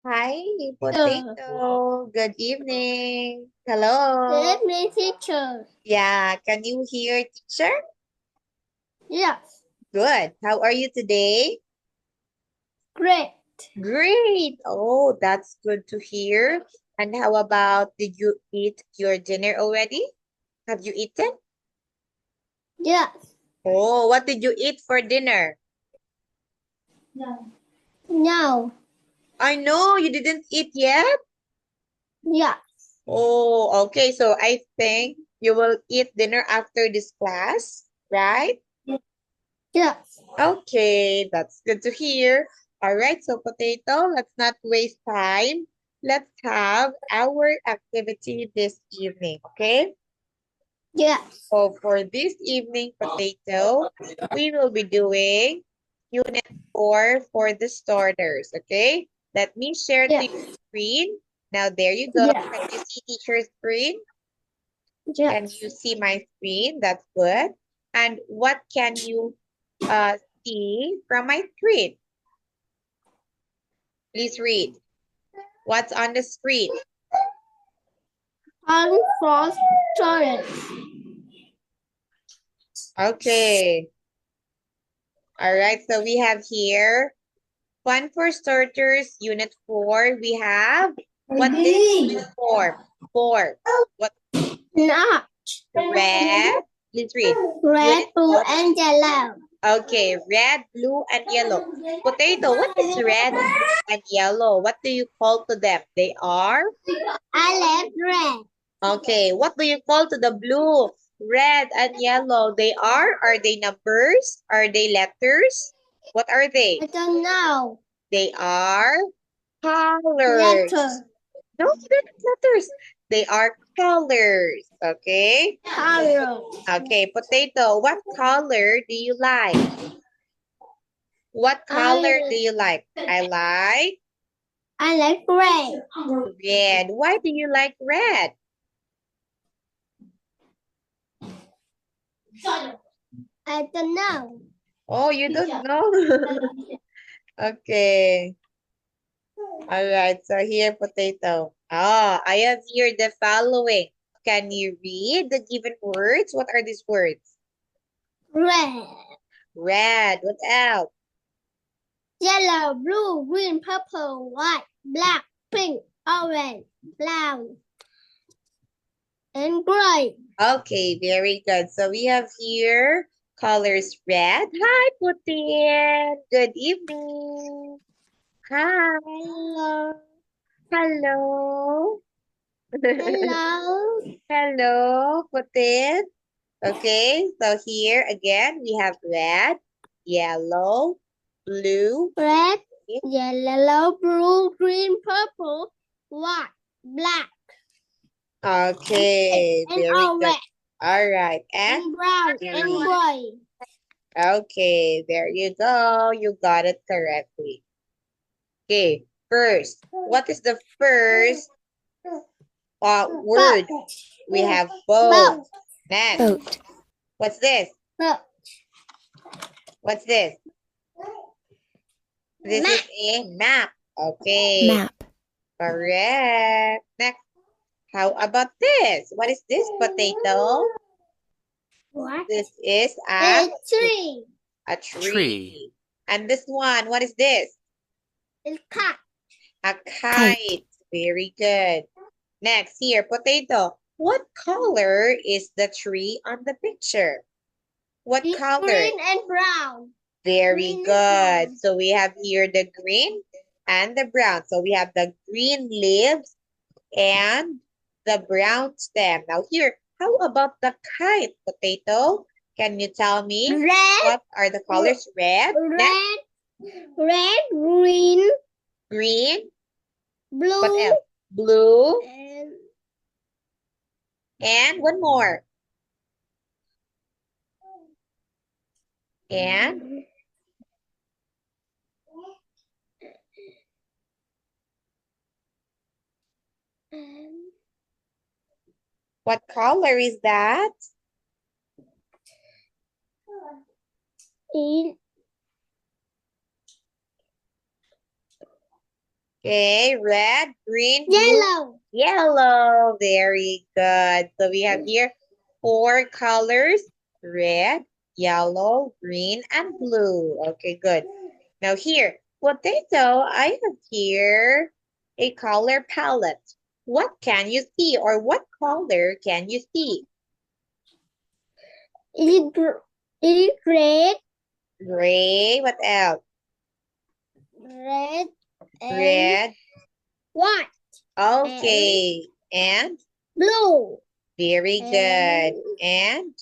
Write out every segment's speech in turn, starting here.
Hi, Good Potato. Good evening. Hello. evening, teacher. Yeah, can you hear teacher? Yes, Good. How are you today? great. Great. Oh, that's good to hear. And how about, did you eat your dinner already? Have you eaten? Yes. Oh, what did you eat for dinner? No. I know you didn't eat yet. Yes. Oh, okay. So I think you will eat dinner after this class, right? Yes. Okay, that's good to hear. All right, so Potato, let's not waste time. Let's have our activity this evening, okay? Yes. So for this evening, Potato, we will be doing Unit 4 for the starters, okay? Let me share to Yes. your screen. Now, there you go. Can you Yes. see teacher's screen? Can Yes. you see my screen? That's good. And what can you see from my screen? Please read. What's on the screen? Unfrost storage. Okay. All right. So we have here Fun for Starters, Unit 4. We have, what is Unit 4? 4. What? Not Red. Please read. red, Unit blue, 4. and yellow. Okay. Red, blue, and yellow. Potato, what is red and yellow? What do you call to them? They are? I left red. Okay, what do you call to the blue, red, and yellow? They are they numbers? Are they letters? What are they? I don't know. They are colors. Letter. No, they're not letters. They are colors. Okay? Color. Okay, Potato, what color do you like? What color do I you like? I like I like red. red. Why do you like red? I don't know. Oh, you don't know? Okay. All right, so here, Potato. Ah, I have here the following. Can you read the given words? What are these words? Red. Red. What else? Yellow, blue, green, purple, white, black, pink, orange, brown, and gray. Okay, very good. So we have here colors red. Hi, Putin. Good evening. Hi. Hello. Hello. Hello. Hello, Putin. Okay, so here again we have red, yellow, blue, Red, green. yellow, blue, green, purple, white, black, pink, Okay, and very good. orange, All right, and and brown, and gray. okay, there you go. You got it correctly. Okay, first, what is the first word? Boat. We have boat. Boat. Next, Boat. what's this? Boat. What's this? This is Map. a map. Okay, Map. correct. Next, how about this? What is this, Potato? What? This is A tree. a Tree. tree. And this one, what is this? A cat. A Kite. kite. Very good. Next, here, Potato. What color is the tree on the picture? What It's color? green and brown. Very Green and good. brown. So we have here the green and the brown. So we have the green leaves and the brown stem. Now here, how about the kite, Potato? Can you tell me Red, what are the colors? Red, next, red, green, green, what blue, else? Blue, and and one more. And what color is that? in Okay, red, green, blue, Yellow. yellow. Very good. So we have here 4 colors, red, yellow, green, and blue. Okay, good. Now here, potato, I have here a color palette. What can you see or what color can you see? Is it red? Gray, what else? Red and Red. white. Okay, and Blue. very good. And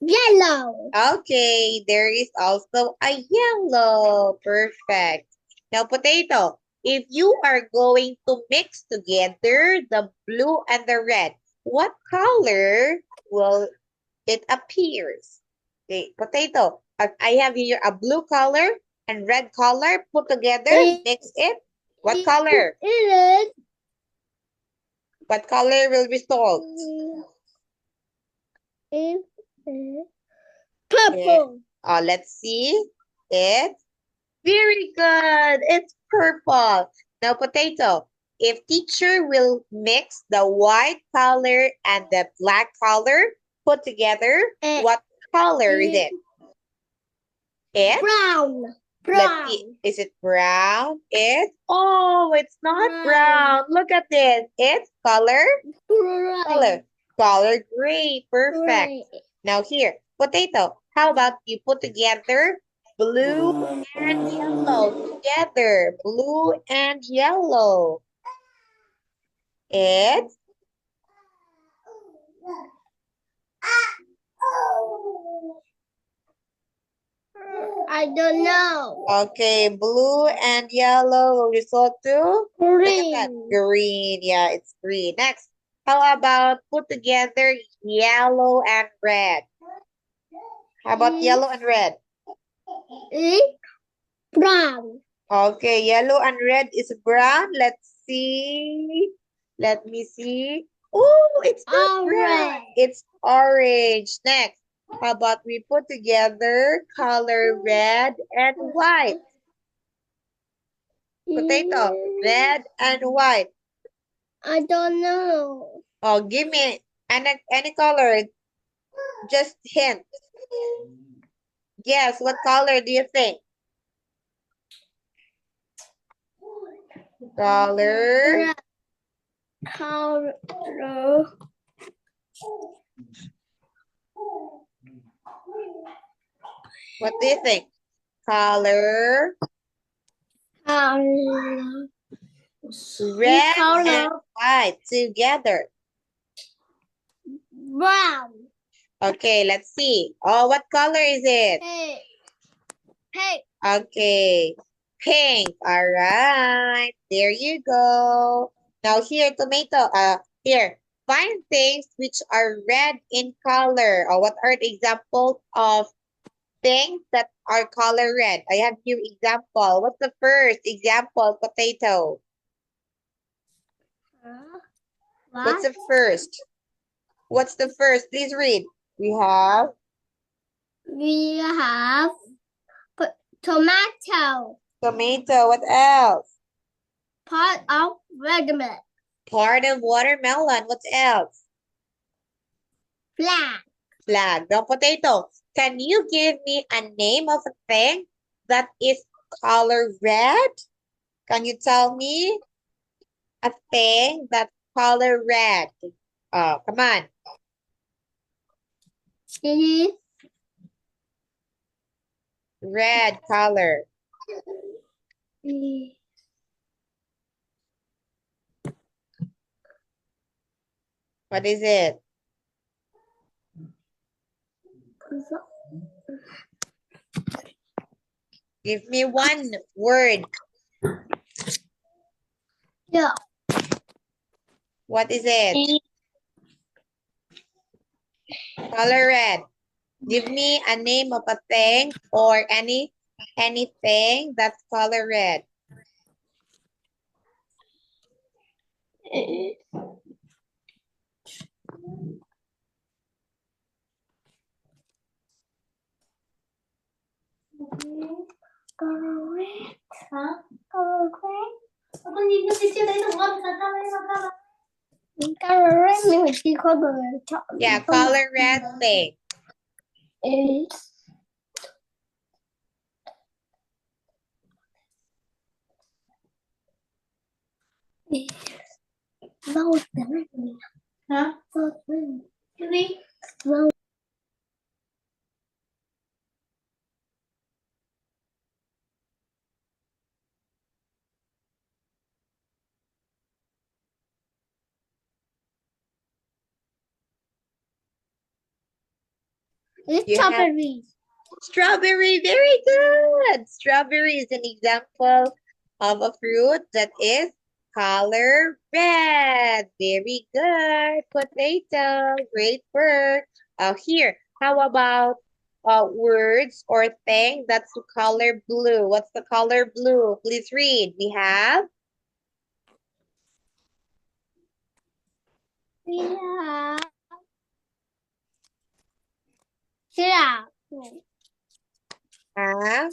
Yellow. okay, there is also a yellow. Perfect. Now, potato, if you are going to mix together the blue and the red, what color will it appears? Okay, potato, I have here a blue color and red color put together, mix it. What color? It is What color will result? purple. Let's see. It's very good. It's purple. Now, potato. If teacher will mix the white color and the black color put together, what color is it? It's Brown. let's see. Is it brown? It's not brown. Look at this. It's color gray. Perfect. Now here, potato. How about you put together blue and yellow together? Blue and yellow. It's I don't know. okay. Blue and yellow will result to look at that. Green. Green. Yeah, it's green. Next, how about put together yellow and red? How about yellow and red? It's brown. Okay, yellow and red is brown. Let's see. Let me see. Oh, it's not brown. Orange. It's orange. Next, how about we put together color red and white? Potato, red and white. I don't know. Oh, give me any color. Just hint. Guess, what color do you think? Color. Color. What do you think? Color. Color. Red color. and white together. Brown. Okay, let's see. Oh, what color is it? Pink. Pink. Okay, pink. All right, there you go. Now here, tomato. Here, find things which are red in color. Or what are the examples of things that are color red? I have here example. What's the first example? Potato. What's the first? What's the first? Please read. We have Tomato. tomato. What else? Part of watermelon. Part of watermelon. What else? Flag. Flag. Now, potato. Can you give me a name of a thing that is color red? Can you tell me a thing that's color red? Oh, come on. It is Red color. What is it? Give me one word. Yeah. What is it? Color red. Give me a name of a thing or anything that's color red. Color red. Huh? Color red. Color red means the color. Yeah, color red thing. Is slow down. Hả? Slow down. Cái gì? Slow. It's You have- strawberry. Strawberry, very good. Strawberry is an example of a fruit that is color red. Very good. Potato, great work. Here, how about words or thing that's the color blue? What's the color blue? Please read. We have Yeah. Yeah.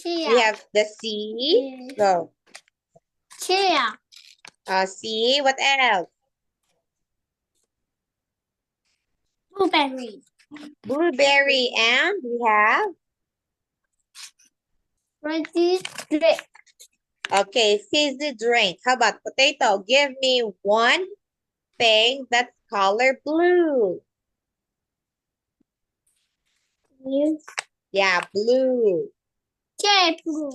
we Chia. have the C. Go. Chia. C. What else? Blueberry. Blueberry, and we have Ready, drink. okay, fizzy drink. How about potato? Give me one thing that's color blue. Yeah, blue. Chair blue.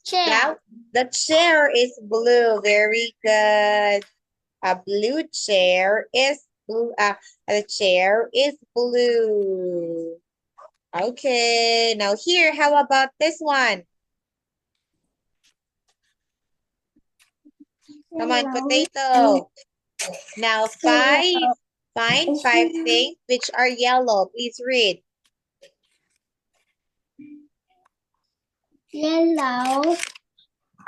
Chair. Now, the chair is blue. Very good. A blue chair is blue. The chair is blue. Okay, now here, how about this one? Come on, potato. Now, find 5 things which are yellow. Please read. Yellow.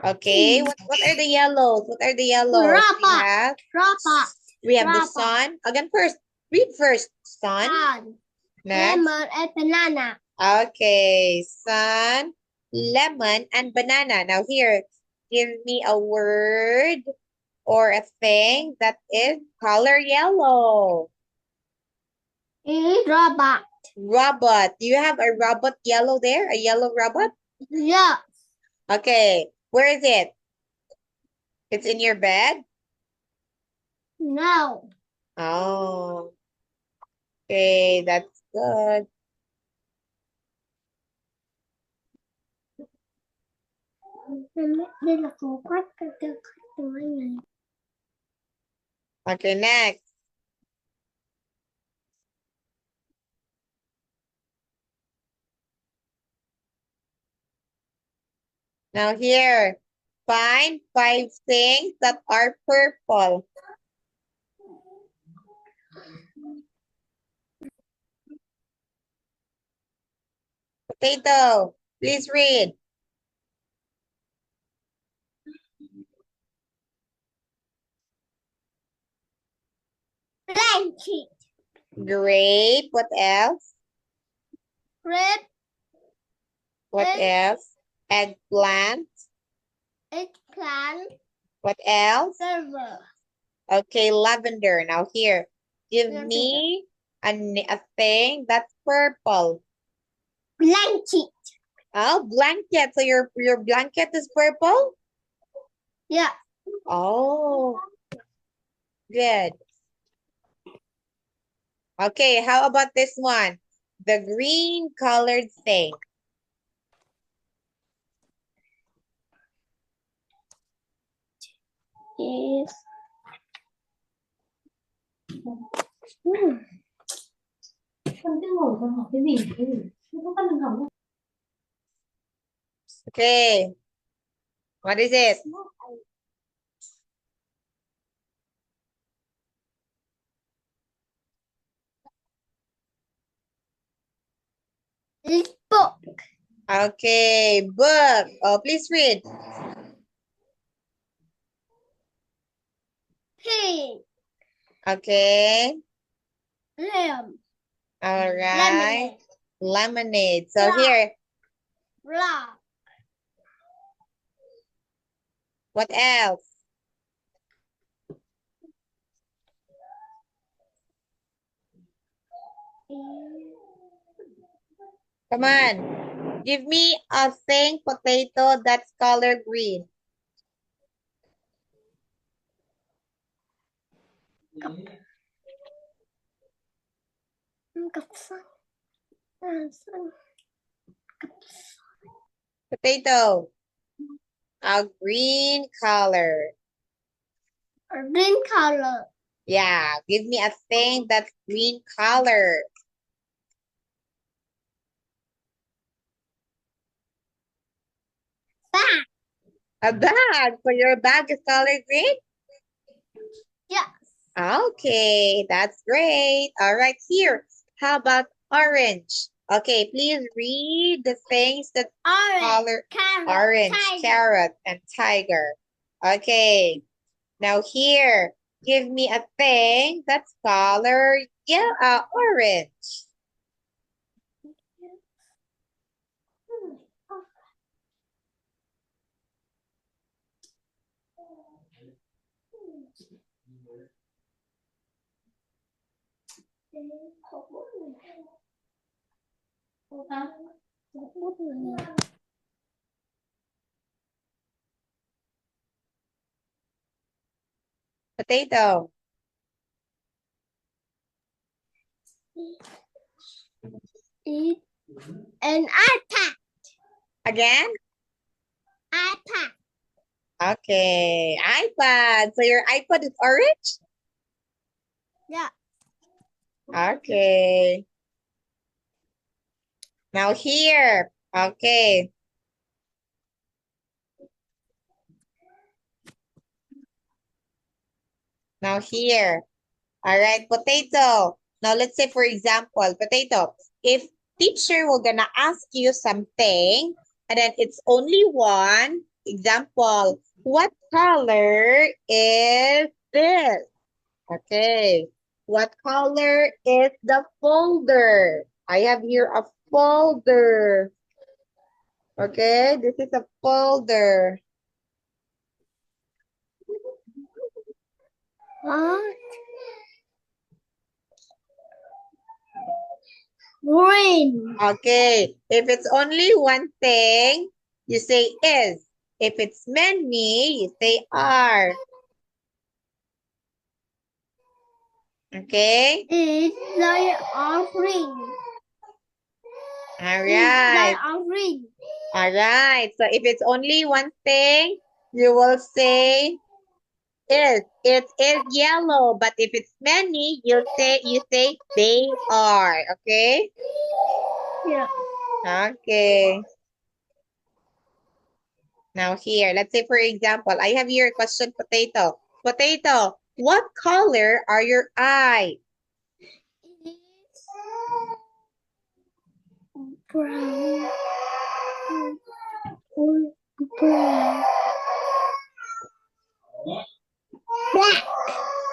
Okay, what are the yellows? What are the yellows? Robot. Robot. We have the Robot. sun. Again, first, read first. Sun. Sun. Next. Lemon and banana. Okay, sun, lemon, and banana. Now here, give me a word or a thing that is color yellow. Robot. Robot. Do you have a robot yellow there? A yellow robot? Yeah. Okay, where is it? It's in your bed? No. Oh, okay, that's good. Đây là phố quách cái tiếng Anh này. Okay, next. Now here, find 5 things that are purple. Potato, please read. Blanket. Grape, what else? Grape. What else? Eggplant. Eggplant. What else? Silver. Okay, lavender. Now here, give Lavender. me a thing that's purple. Blanket. Oh, blanket. So your blanket is purple? Yeah. Oh, good. Okay, how about this one? The green colored thing. Yes. Con cứ ngồi con học cái gì? Không có con đừng học đâu. Okay. What is it? It's book. Okay, book. Oh, please read. Pink. Okay. Lemon. All right. Lemonade. So Black. here, Black. what else? Come on. Give me a thing potato that's color green. Potato. A green color. Green color. Yeah, give me a thing that's green color. Bag. A bag. So your bag is color green? Yes. Okay, that's great. All right, here. How about orange? Okay, please read the things that Orange. color Carrot. orange, Tiger. carrot, and tiger. Okay, now here, give me a thing that's color orange. Potato. An iPad. Again? iPad. Okay, iPad. So your iPad is orange? Yeah. Okay. Now here. Okay. Now here. All right, potato. Now let's say, for example, potato. If teacher will gonna ask you something, and then it's only one example, what color is this? Okay. What color is the folder? I have here a folder. Okay, this is a folder. What? Green. Okay, if it's only one thing, you say is. If it's many, you say are. Okay? They are green. All They right. are green. All right. So if it's only one thing, you will say is. It is yellow. But if it's many, you say they are. Okay? Yeah. Okay. Now here, let's say for example, I have here a question, potato. Potato, what color are your eyes? Brown. Brown. Black.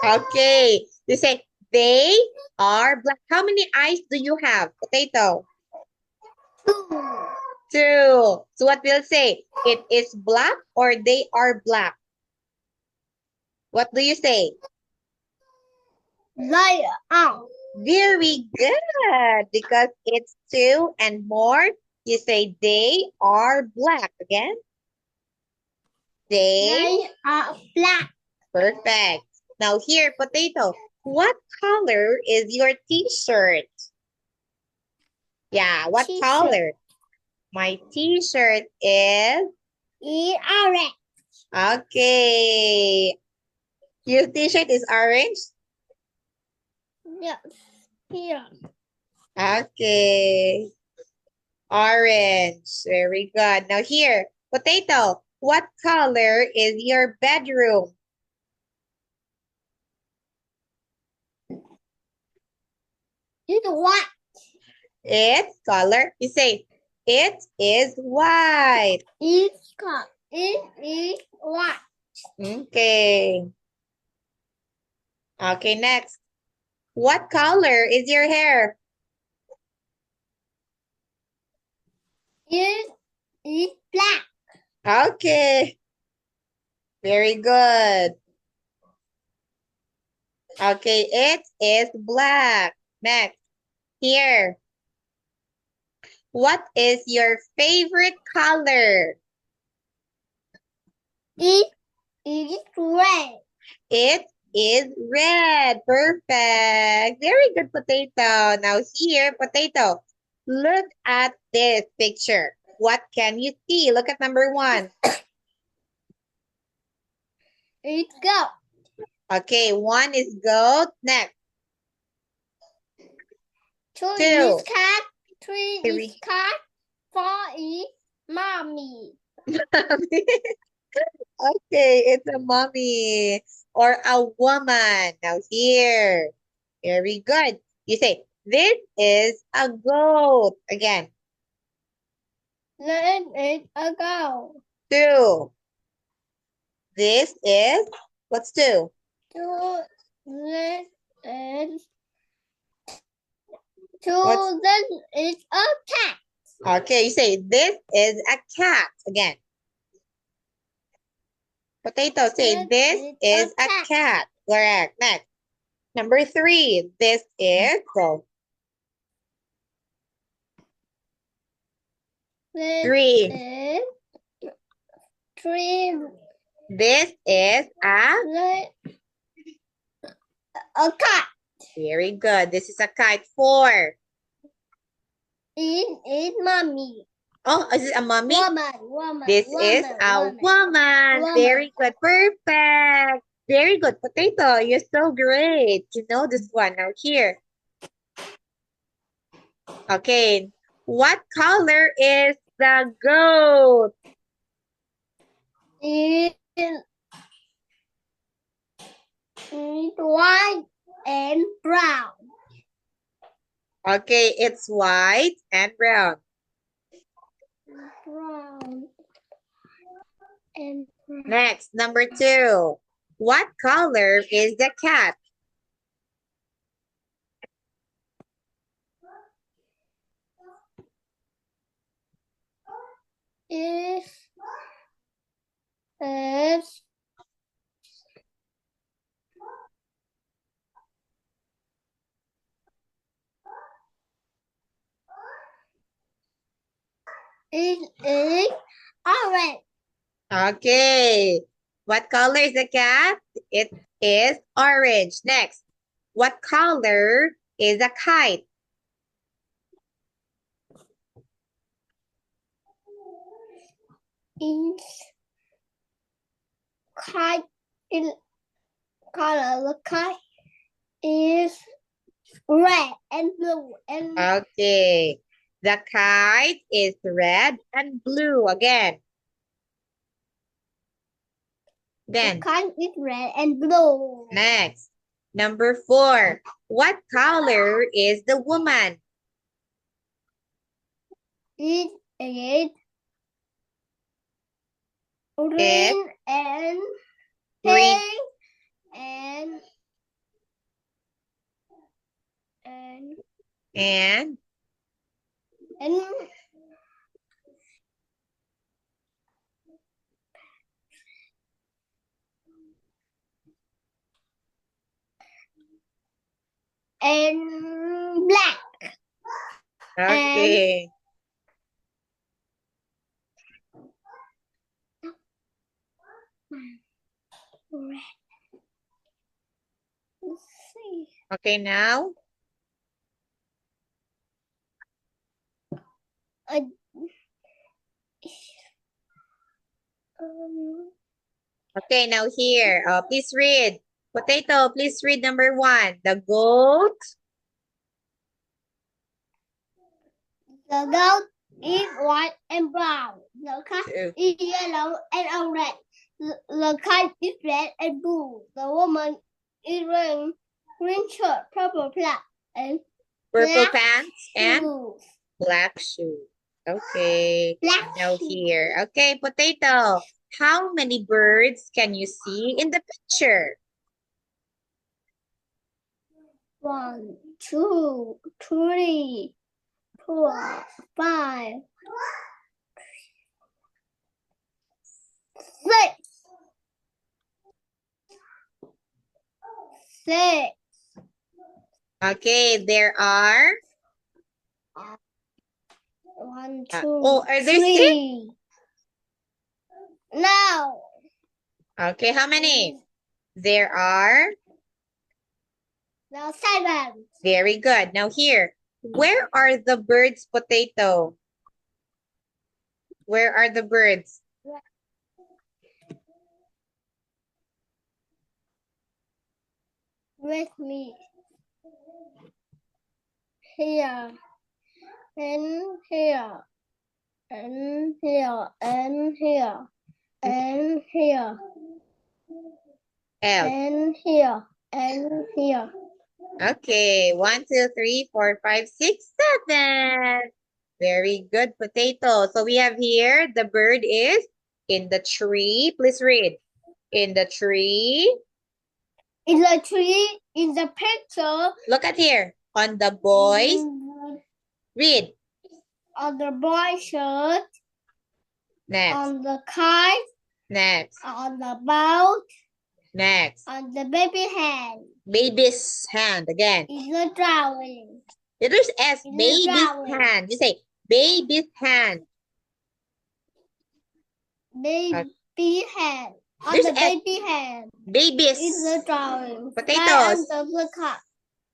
Okay, you say they are black. How many eyes do you have, potato? Two. Two. So what we'll say? It is black or they are black? What do you say? They are. Very good. Because it's two and more, you say they are black. Again? They are black. Perfect. Now here, potato. What color is your t-shirt? Yeah, what T-shirt. color? My t-shirt is... Orange. Okay. Your t-shirt is orange? Yes. Here. Okay. Orange. Very good. Now here, potato. What color is your bedroom? It's white. It's color. You say, it is white. It is white. Okay. Okay, next. What color is your hair? It is black. Okay. Very good. Okay, it is black. Next. Here. What is your favorite color? It is red. It is red. Perfect. Very good, Potato. Now here, Potato, look at this picture. What can you see? Look at number 1. It's goat. Okay, 1 is goat. Next, 2 2. is cat. 3 is 3. cat. 4 is mommy. Okay, it's a mommy or a woman. Now here. Very good. You say, this is a goat. Again, This is a goat. 2. This is, what's 2? 2 this is What's, this is a cat. okay, you say, this is a cat. Again. Potato, say, this is a cat. Correct. Next. Number 3. This is, so, This 3. is 3. This is This a cat. very good. This is a kite. 4. It is mommy. Oh, is it a mommy? Woman. This is a woman. Very good. Perfect. Very good. Potato, you're so great. You know this one. Now here. Okay. What color is the goat? It is white and brown. Okay, it's white and brown. Brown and brown. Next, number 2. What color is the cat? Is it is orange. Okay. What color is the cat? It is orange. Next. What color is a kite? It's kite. In color the kite is red and blue and Okay. The kite is red and blue. Again. the kite is red and blue. Next. Number 4. What color is the woman? It is green and Green. pink and and And and and black. okay. Red. Let's see. Okay, now. Okay, now here. Please read. Potato, please read number 1. The goat. The goat is white and brown. The cat 2. is yellow and orange. The kite is red and blue. The woman is wearing green shirt, purple pants, and Purple black pants and shoes. black shoes. Okay. Black Now shoes. here. Okay, Potato. How many birds can you see in the picture? 1, 2, 3, 4, 5, 6. 6. Okay, there are 1, Ah, 2, oh, are there 3. Now. Okay, how many? There are. Now 7. Very good. Now here, where are the birds' potato? Where are the birds? With me. Here. And here. And here. And here. And here. L. And here. And here. Okay, 1, 2, 3, 4, 5, 6, 7. Very good, potato. So we have here, the bird is in the tree. Please read. In the tree. In the tree, in the picture, Look at here. On the boy's. Read. on the boy's shirt, Next. on the kite, Next. on the boat, Next. on the baby hand. Baby's hand again. In the drawing. Letters S. In the Baby's drawing. hand. You say baby's hand. Baby hand. On There's the S. baby hand. Babies. In the drawing. Potatoes. Fly under the car.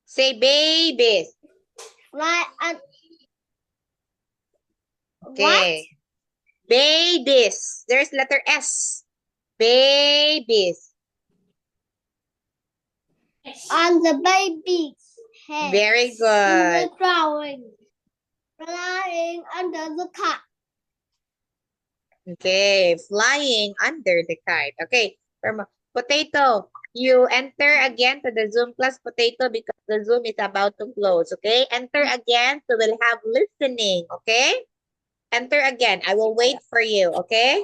Say babies. Fly under. Okay. Babies. There's letter S. Babies. On the baby's head. Very In good. the drawing. Flying under the car. Okay. Flying under the kite. Okay. Potato. You enter again to the Zoom class, Potato, because the Zoom is about to close. Okay. Enter again, so we'll have listening. Okay. Enter again. I will wait for you. Okay.